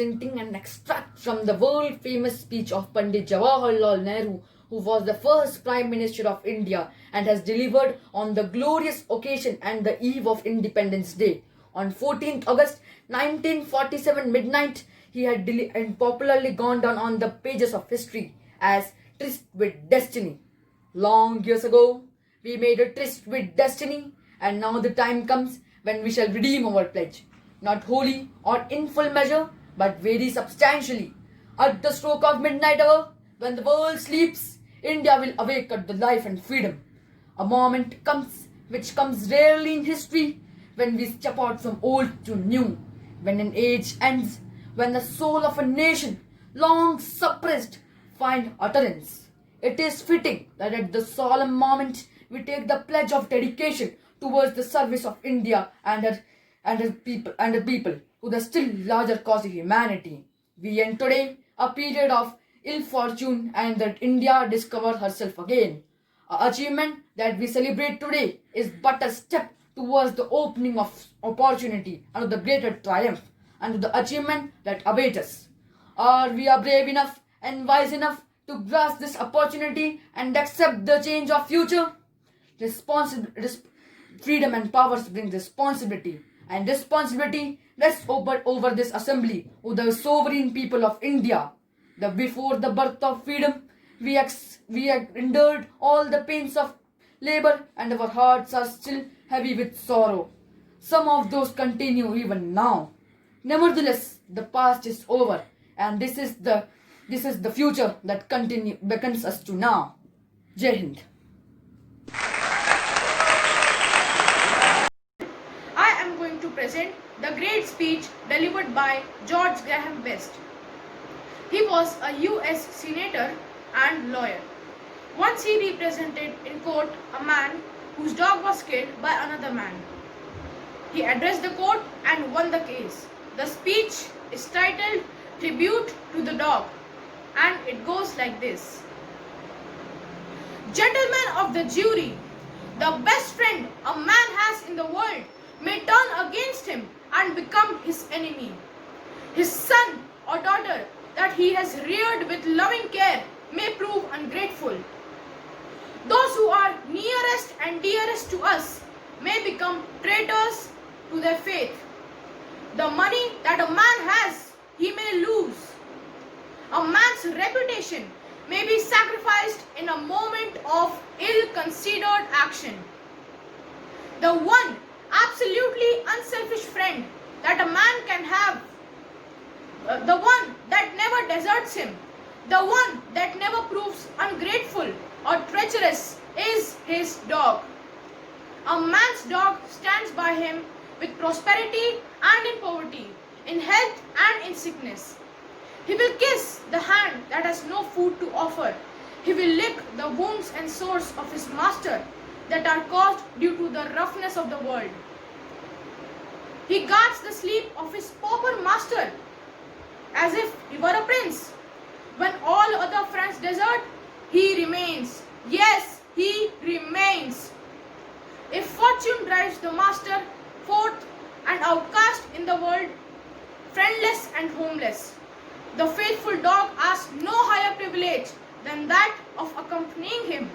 presenting an extract from the world-famous speech of Pandit Jawaharlal Nehru, who was the first Prime Minister of India and has delivered on the glorious occasion and the eve of Independence Day. On 14th August 1947 midnight, he had popularly gone down on the pages of history as Tryst with Destiny. Long years ago, we made a tryst with destiny, and now the time comes when we shall redeem our pledge, not wholly or in full measure, but very substantially. At the stroke of midnight hour, when the world sleeps, India will awake at the life and freedom. A moment comes which comes rarely in history, when we step out from old to new, when an age ends, when the soul of a nation, long suppressed, find utterance. It is fitting that at the solemn moment we take the pledge of dedication towards the service of India and her people to the still larger cause of humanity. We end today a period of ill fortune and that India discovered herself again. Our achievement that we celebrate today is but a step towards the opening of opportunity and the greater triumph and the achievement that awaits us. Are we brave enough and wise enough to grasp this opportunity and accept the change of future? Freedom and powers bring responsibility, and responsibility rests over this assembly of the sovereign people of India. Before the birth of freedom, we have endured all the pains of labor, and our hearts are still heavy with sorrow. Some of those continue even now. Nevertheless, the past is over, and this is the future that beckons us to now. Jai Hind. I am going to present the great speech delivered by George Graham Best. He was a US senator and lawyer. Once he represented in court a man whose dog was killed by another man. He addressed the court and won the case. The speech is titled Tribute to the Dog, and it goes like this. Gentlemen of the jury, the best friend a man has in the world may turn against him and become his enemy. His son or daughter that he has reared with loving care may prove ungrateful. Those who are nearest and dearest to us may become traitors to their faith. The money that a man has, he may lose. A man's reputation may be sacrificed in a moment of ill-considered action. The one absolutely unselfish friend that a man can have, the one that never deserts him, the one that never proves ungrateful or treacherous, is his dog. A man's dog stands by him with prosperity and in poverty, in health and in sickness. He will kiss the hand that has no food to offer. He will lick the wounds and sores of his master that are caused due to the roughness of the world. He guards the sleep of his pauper master as if he were a prince. When all other friends desert, he remains. Yes, he remains. If fortune drives the master forth an outcast in the world, friendless and homeless, the faithful dog asks no higher privilege than that of accompanying him,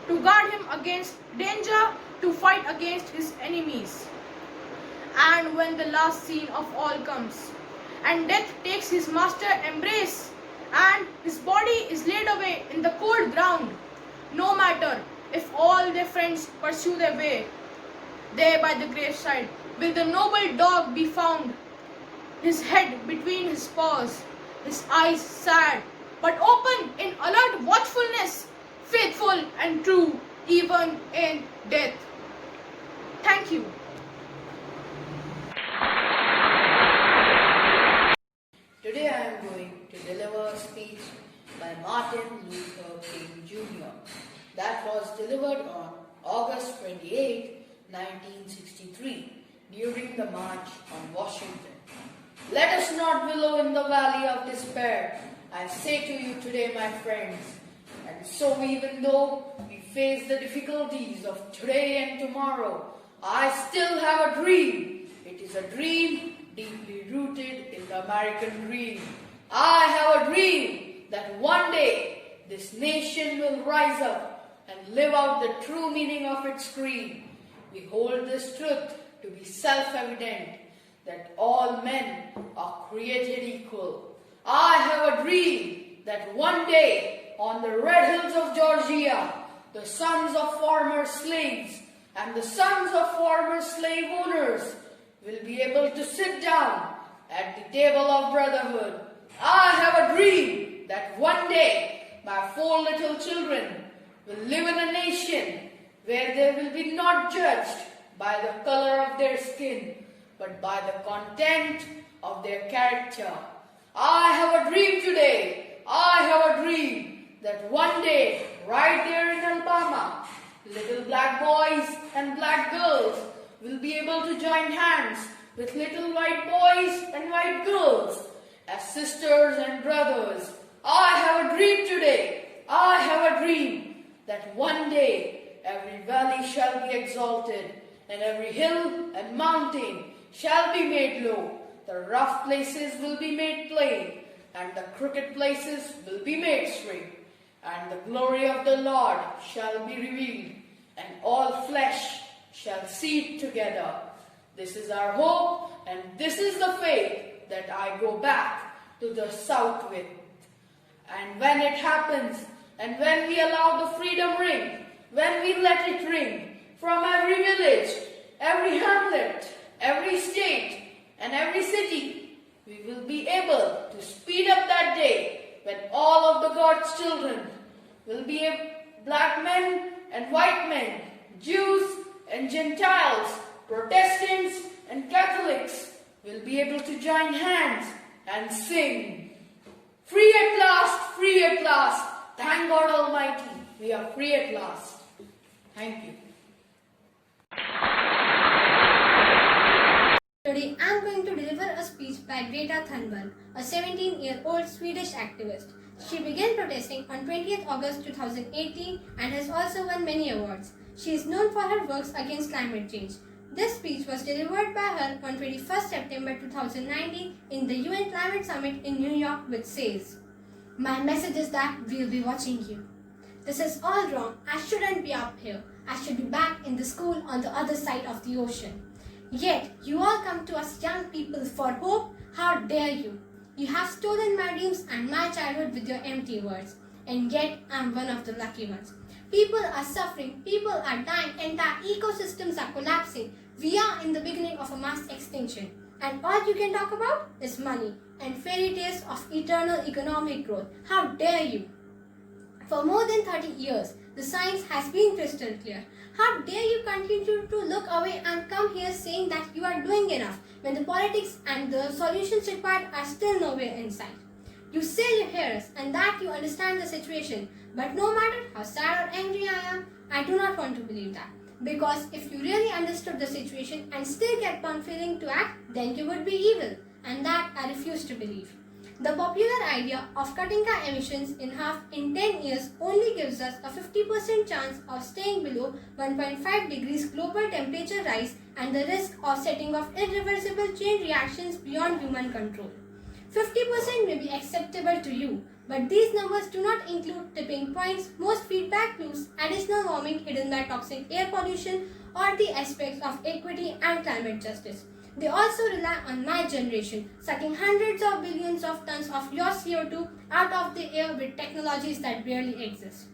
to guard him against danger, to fight against his enemies. And when the last scene of all comes, and death takes his master embrace, and his body is laid away in the cold ground, no matter if all their friends pursue their way, there by the graveside will the noble dog be found, his head between his paws, his eyes sad, but open in alert watchfulness, faithful and true, even in death. Thank you. Today I am going to deliver a speech by Martin Luther King Jr. that was delivered on August 28, 1963 during the March on Washington. Let us not wallow in the valley of despair, I say to you today, my friends. And so even though we face the difficulties of today and tomorrow, I still have a dream. It is a dream deeply rooted in the American dream. I have a dream that one day this nation will rise up and live out the true meaning of its creed. We hold this truth to be self-evident, that all men are created equal. I have a dream that one day on the red hills of Georgia, the sons of former slaves and the sons of former slave owners will be able to sit down at the table of brotherhood. I have a dream that one day my 4 little children will live in a nation where they will be not judged by the color of their skin, but by the content of their character. I have a dream today. I have a dream that one day, right there in Alabama, little black boys and black girls will be able to join hands with little white boys and white girls as sisters and brothers. I have a dream today. I have a dream that one day every valley shall be exalted and every hill and mountain shall be made low. The rough places will be made plain and the crooked places will be made straight. And the glory of the Lord shall be revealed, and all flesh shall see it together. This is our hope, and this is the faith that I go back to the south with. And when it happens, and when we allow the freedom ring, when we let it ring from every village, every hamlet, every state, and every city, we will be able to speed up that day when all of the God's children will be black men and white men, Jews and Gentiles, Protestants and Catholics will be able to join hands and sing. Free at last, free at last. Thank God Almighty, we are free at last. Thank you. Today I am going to deliver a speech by Greta Thunberg, a 17-year-old Swedish activist. She began protesting on 20th August 2018 and has also won many awards. She is known for her works against climate change. This speech was delivered by her on 21st September 2019 in the UN Climate Summit in New York, which says, "My message is that we'll be watching you. This is all wrong. I shouldn't be up here. I should be back in the school on the other side of the ocean. Yet, you all come to us young people for hope? How dare you? You have stolen my dreams and my childhood with your empty words. And yet, I'm one of the lucky ones. People are suffering, people are dying, entire ecosystems are collapsing. We are in the beginning of a mass extinction. And all you can talk about is money and fairy tales of eternal economic growth. How dare you? For more than 30 years, the science has been crystal clear. How dare you continue to look away and come here saying that you are doing enough when the politics and the solutions required are still nowhere in sight? You say you hear us and that you understand the situation, but no matter how sad or angry I am, I do not want to believe that. Because if you really understood the situation and still kept on failing to act, then you would be evil, and that I refuse to believe. The popular idea of cutting our emissions in half in 10 years only gives us a 50% chance of staying below 1.5 degrees global temperature rise and the risk of setting off irreversible chain reactions beyond human control. 50% may be acceptable to you, but these numbers do not include tipping points, most feedback loops, additional warming hidden by toxic air pollution, or the aspects of equity and climate justice. They also rely on my generation, sucking hundreds of billions of tons of your CO2 out of the air with technologies that barely exist.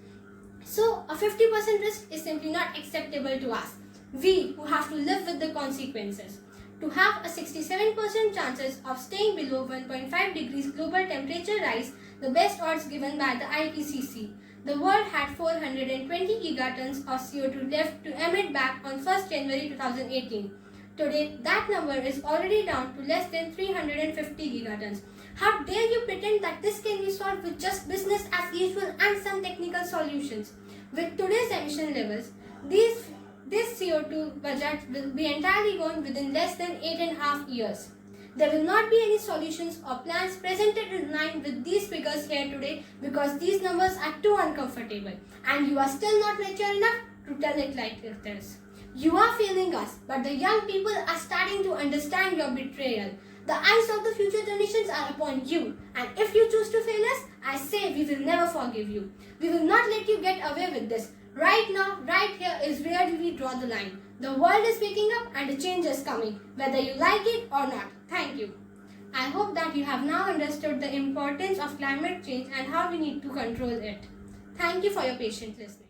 So, a 50% risk is simply not acceptable to us, we who have to live with the consequences. To have a 67% chances of staying below 1.5 degrees global temperature rise, the best odds given by the IPCC, the world had 420 gigatons of CO2 left to emit back on 1st January 2018. Today, that number is already down to less than 350 gigatons. How dare you pretend that this can be solved with just business as usual and some technical solutions? With today's emission levels, this CO2 budget will be entirely gone within less than 8.5 years. There will not be any solutions or plans presented in line with these figures here today because these numbers are too uncomfortable and you are still not mature enough to tell it like it is. You are failing us, but the young people are starting to understand your betrayal. The eyes of the future generations are upon you, and if you choose to fail us, I say we will never forgive you. We will not let you get away with this. Right now, right here is where we draw the line. The world is waking up and a change is coming, whether you like it or not. Thank you. I hope that you have now understood the importance of climate change and how we need to control it. Thank you for your patient listening.